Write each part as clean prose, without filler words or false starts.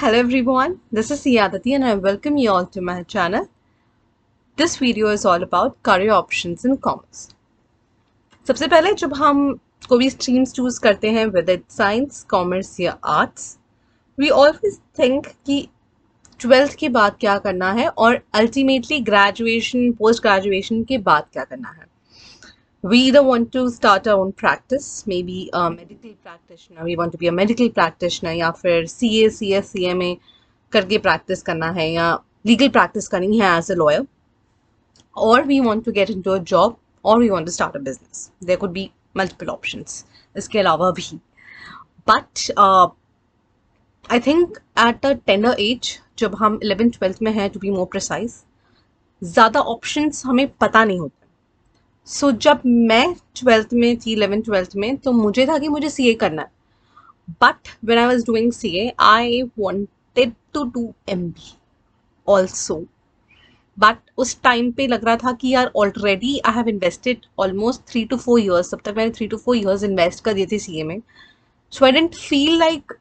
Hello everyone, this is Siyadati and I welcome you all to my channel. This video is all about career options in commerce. सबसे पहले जब हम कोई भी streams choose करते हैं whether it's साइंस, कॉमर्स या arts, we always think कि 12th के बाद क्या करना है और अल्टीमेटली ग्रेजुएशन, पोस्ट ग्रेजुएशन के बाद क्या करना है. We either want to start our own practice, maybe a medical practitioner, we want to be a medical practitioner या फिर CA, CS, CMA करके practice करना है या legal practice करनी है as a lawyer, or we want to get into a job or we want to start a business. There could be multiple options इसके अलावा भी. But I think at a tender age, जब हम 11th 12th में हैं to be more precise, ज़्यादा options हमें पता नहीं होते. सो जब मैं 12th में थी, 11th 12th में, तो मुझे था कि मुझे CA करना है. But when I was doing CA I wanted to do MBA also. But उस टाइम पे लग रहा था कि यार already I have invested almost 3 to 4 years. तब तक मैंने 3 to 4 years इन्वेस्ट कर दिए थे CA में. So I didn't feel like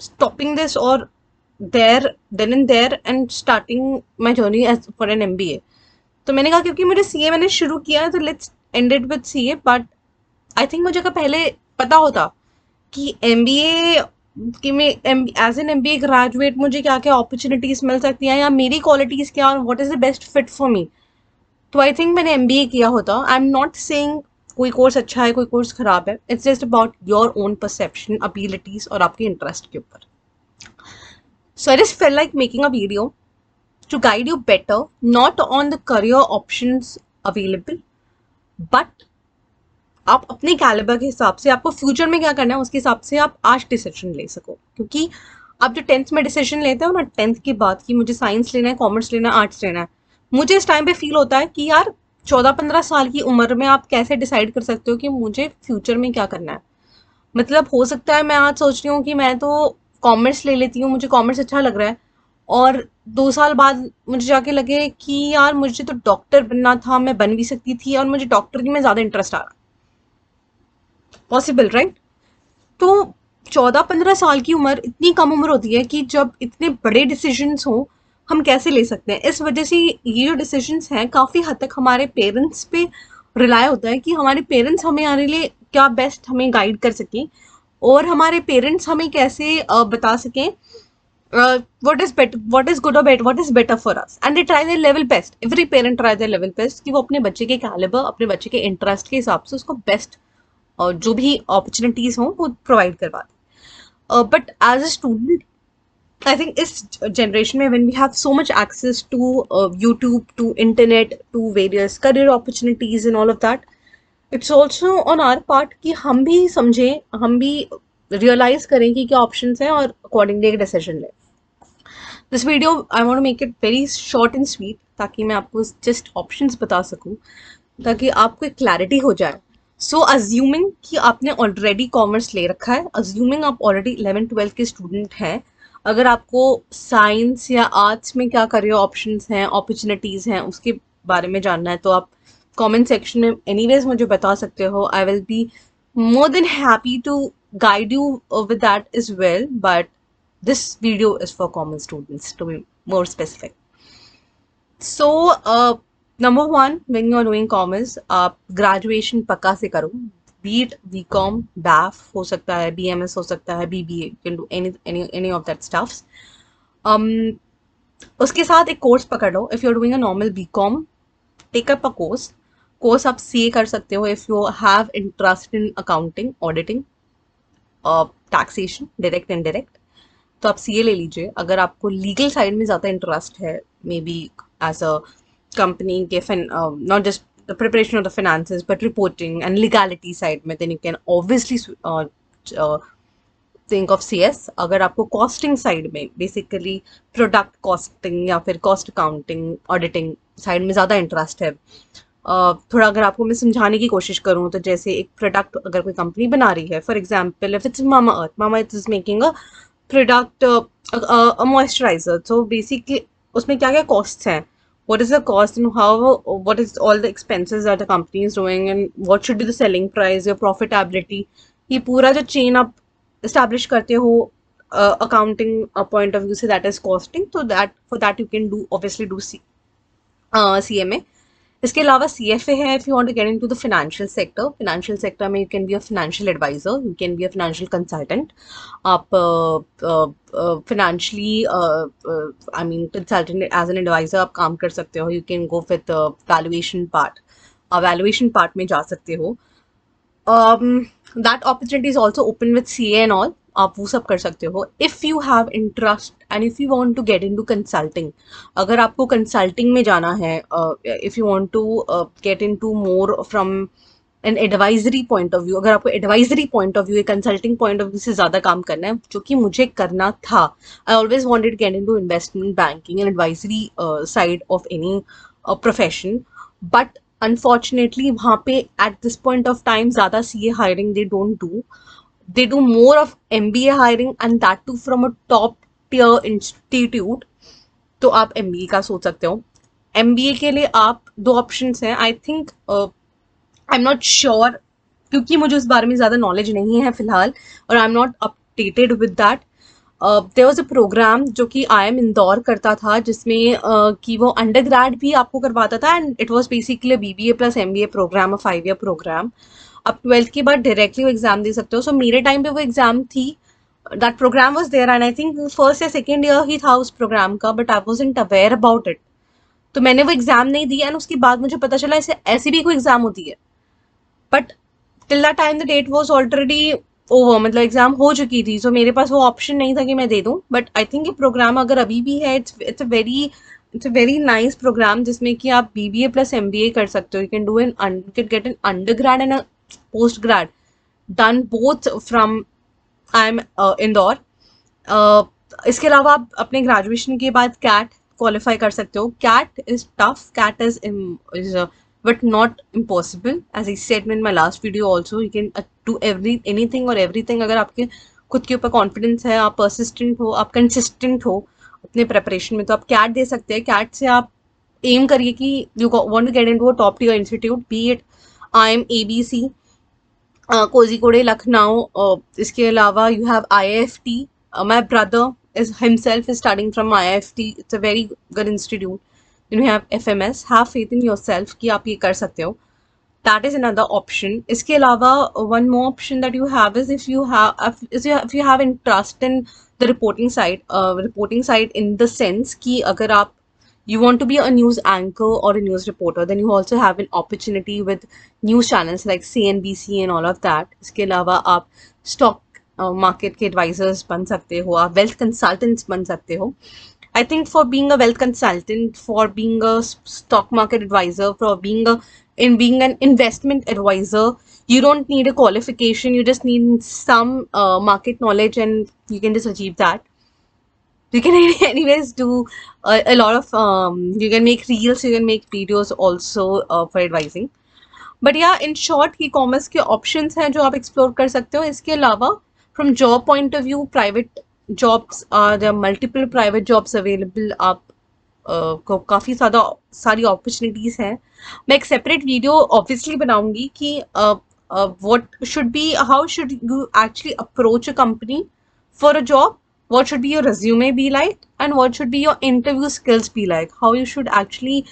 stopping this और there then and there and starting my journey as for an MBA. तो मैंने कहा क्योंकि मुझे CA मैंने शुरू किया है तो let's end it with CA. But I think मुझे अगर पहले पता होता कि MBA कि मैं एज एन MBA ग्रेजुएट मुझे क्या क्या अपॉर्चुनिटीज मिल सकती हैं या मेरी क्वालिटीज क्या और what is the best fit for me, तो आई थिंक मैंने MBA किया होता. आई एम नॉट सेइंग कोई कोर्स अच्छा है कोई कोर्स खराब है. It's just about your own perception, abilities और आपके इंटरेस्ट के ऊपर. So I just felt like making a video to guide you better, not on the career options available, but आप अपने कैलिबर के हिसाब से आपको फ्यूचर में क्या करना है उसके हिसाब से आप आज डिसीजन ले सको. क्योंकि आप जो 10th में डिसीजन लेते हो ना 10th के बाद कि मुझे साइंस लेना है, कॉमर्स लेना है, आर्ट्स लेना है, मुझे इस टाइम पे फील होता है कि यार 14-15 साल की उम्र में आप कैसे डिसाइड कर सकते हो कि मुझे फ्यूचर में क्या करना है. मतलब हो सकता है मैं आज सोच रही हूँ कि मैं तो कॉमर्स ले लेती हूँ, मुझे कॉमर्स अच्छा लग रहा है, और 2 साल बाद मुझे जाके लगे कि यार मुझे तो डॉक्टर बनना था, मैं बन भी सकती थी और मुझे डॉक्टर की में ज़्यादा इंटरेस्ट आ रहा. Possible right? तो 14-15 साल की उम्र इतनी कम उम्र होती है कि जब इतने बड़े डिसीजंस हों हम कैसे ले सकते हैं. इस वजह से ये जो डिसीजंस हैं काफ़ी हद तक हमारे पेरेंट्स पे रिलाय होता है कि हमारे पेरेंट्स हमें आने लिए क्या बेस्ट हमें गाइड कर सकें और हमारे पेरेंट्स हमें कैसे बता सकें what is good or bad, what is better for us, and they try their level best. Every parent try their level best कि वो अपने बच्चे के कैलिबर, अपने बच्चे के इंटरेस्ट के हिसाब से उसको बेस्ट जो भी अपॉर्चुनिटीज हों वो प्रोवाइड करवा दें. But as a student I think इस जनरेशन में when we have so much access to YouTube, to internet, to various career opportunities and all of that, it's also on our part कि हम भी समझें, हम भी रियलाइज करें कि क्या ऑप्शंस हैं और अकॉर्डिंगली एक डिसीजन लें. This video I want to make it very short and sweet ताकि मैं आपको जस्ट ऑप्शंस बता सकूं, ताकि आपको एक क्लैरिटी हो जाए. सो अज्यूमिंग कि आपने ऑलरेडी कॉमर्स ले रखा है, अज्यूमिंग आप ऑलरेडी 11th-12th के स्टूडेंट हैं, अगर आपको साइंस या आर्ट्स में क्या करियर ऑप्शंस हैं, अपॉर्चुनिटीज़ हैं, उसके बारे में जानना है तो आप कमेंट सेक्शन में एनीवेज मुझे बता सकते हो. I will be more than happy to guide you with that as well, but this video is for common students to be more specific. So number one, when you are doing commerce, आप graduation पक्का से करो, be it BCom, BAF हो सकता है, BMS हो सकता है, BBA, you can do any of that stuffs. उसके साथ एक कोर्स पकड़ लो. if you're doing a normal BCom, take up a course आप CA कर सकते हो if you have interest in accounting, auditing, taxation, direct indirect, तो आप CA ले लीजिए. अगर आपको लीगल साइड में ज़्यादा इंटरेस्ट है, maybe as a company के not just the preparation of the finances but reporting and legality side में, then you can obviously think of CS. अगर आपको कॉस्टिंग साइड में, बेसिकली प्रोडक्ट कॉस्टिंग या फिर कॉस्ट अकाउंटिंग, ऑडिटिंग साइड में ज़्यादा interest है, थोड़ा अगर आपको मैं समझाने की कोशिश करूँ तो जैसे एक प्रोडक्ट अगर कोई कंपनी बना रही है, for example if it's mama earth is making a product, a moisturiser, तो बेसिकली उसमें क्या क्या कॉस्ट्स हैं, what is the cost and what is all the expenses that the company is doing and what should be the selling price, your profitability, ये पूरा जो chain आप establish करते हो accounting point of view से that is costing, so that for that you can do obviously do CMA. इसके अलावा CFA है if you want to get into the financial sector. Financial sector में you can be a financial advisor, you can be a financial consultant. आप financially I mean consultant as an advisor आप काम कर सकते हो. You can go with the valuation part. Valuation part में जा सकते हो. That opportunity is also open with CA and all. आप वो सब कर सकते हो. If you have interest and if you want to get into consulting, अगर आपको consulting में जाना है, if you want to get into more from an advisory point of view, अगर आपको advisory point of view, consulting point of view से ज़्यादा काम करना है, जो कि मुझे करना था. I always wanted to get into investment banking and advisory side of any profession, but unfortunately वहाँ पे at this point of time ज़्यादा CA hiring they don't do. They do more of MBA hiring and that too from a top tier institute. तो आप MBA का सोच सकते हो. MBA के लिए आप दो ऑप्शंस हैं. I think I am not sure क्योंकि मुझे उस बारे में ज़्यादा नॉलेज नहीं है फिलहाल और I am not updated with that. There was a programme जो कि IIM इंदौर करता था जिसमें कि वो अंडर ग्रेड भी आपको करवाता था and it was basically BBA plus MBA programme, a 5 year programme. आप 12th के बाद डायरेक्टली वो एग्जाम दे सकते हो. सो मेरे टाइम पे वो एग्जाम थी, that programme was there and I think first या सेकेंड ईयर ही था उस प्रोग्राम का, but I wasn't aware about it. तो मैंने वो एग्जाम नहीं दिया एंड उसके बाद मुझे पता चला ऐसे ऐसी भी कोई एग्जाम होती है. But till that time the date was already over, मतलब एग्जाम हो चुकी थी. सो मेरे पास वो ऑप्शन नहीं था कि मैं दे दूं. बट आई थिंक ये प्रोग्राम अगर अभी भी है, it's a very nice program जिसमें कि आप BBA प्लस MBA कर सकते हो. You can do an you can get an under grade and post grade done both from IIM Indore. इसके अलावा आप अपने ग्रेजुएशन के बाद कैट क्वालिफाई कर सकते हो. CAT is tough, CAT is but not impossible. As I said in my last video also, you can do anything or everything. अगर आपके खुद के ऊपर कॉन्फिडेंस है, आप persistent हो, आप consistent हो अपने प्रेपरेशन में, तो आप कैट दे सकते हैं. कैट से आप एम करिए कि you want to get into a top tier institute, be it IIM ABC, Kozhikode Lucknow. इसके अलावा you have IIFT. My brother is himself is studying from IIFT. It's a very good institute. You have FMS. Have faith in yourself कि आप ये कर सकते हो. That is another option. इसके अलावा one more option that you have is if you have interest in the reporting side in the sense कि अगर आप you want to be a news anchor or a news reporter, then you also have an opportunity with news channels like CNBC and all of that. इसके अलावा आप stock market के advisors बन सकते हो, आप wealth consultants बन सकते हो. I think for being a wealth consultant, for being a stock market advisor, for being an investment advisor, you don't need a qualification. You just need some market knowledge, and you can just achieve that. You can anyways do a lot of you can make reels, you can make videos also for advising. But yeah, in short, e-commerce के options हैं जो आप explore कर सकते हो. इसके अलावा from job point of view, private jobs, there are multiple private jobs available. आप को काफ़ी सारी opportunities हैं. मैं एक separate video obviously बनाऊंगी कि what should be, how should you actually approach a company for a job, what should be your resume be like, and what should be your interview skills be like, how you should actually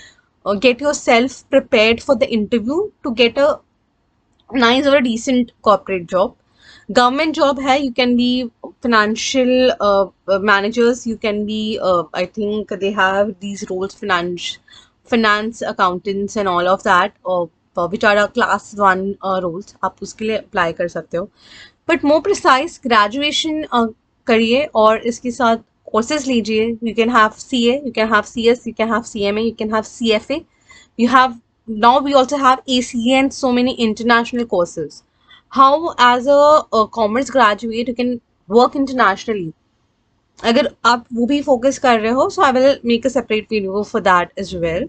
get yourself prepared for the interview to get a nice or a decent corporate job. Government job hai, you can be financial managers, you can be I think they have these roles, finance accountants and all of that, which are class 1 roles. आप उसके लिए apply कर सकते हो. But more precise, graduation करिए और इसके साथ courses लीजिए. You can have CA, you can have CS, you can have CMA, you can have CFA. You have, now we also have ACA and so many international courses. How as a commerce graduate you can work internationally. अगर आप वो भी focus कर रहे हो, so I will make a separate video for that as well.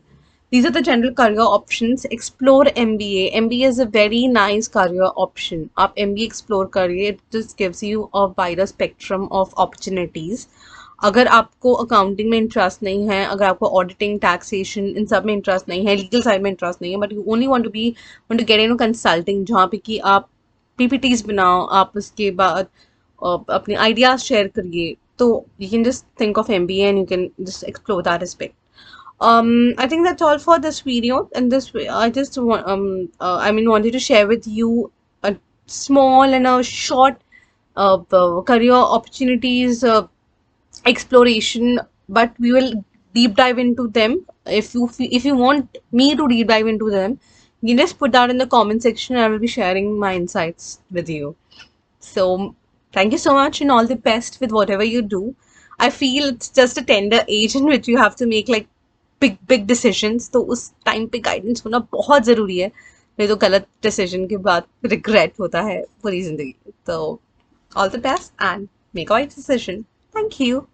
These are the general career options. Explore MBA. MBA is a very nice career option. आप MBA explore करिए. It just gives you a wider spectrum of opportunities. अगर आपको accounting में interest नहीं है, अगर आपको auditing, taxation, इन सब में इंटरेस्ट नहीं है, लीगल साइड में इंटरेस्ट नहीं है, but you only want to get into consulting, जहाँ पे कि आप PPTs बनाओ, आप उसके बाद अपने आइडियाज शेयर करिए, तो you can just think of MBA and you can just explore that aspect. I think that's all for this video. And this I just wanted to share with you a small and a short career opportunities exploration, but we will deep dive into them. If you want me to deep dive into them, you just put that in the comment section and I will be sharing my insights with you. So thank you so much and all the best with whatever you do. I feel it's just a tender age in which you have to make like big decisions. तो उस time पे guidance होना बहुत ज़रूरी है, नहीं तो गलत डिसीजन के बाद रिग्रेट होता है पूरी ज़िंदगी. तो all the best and make a right decision. Thank you.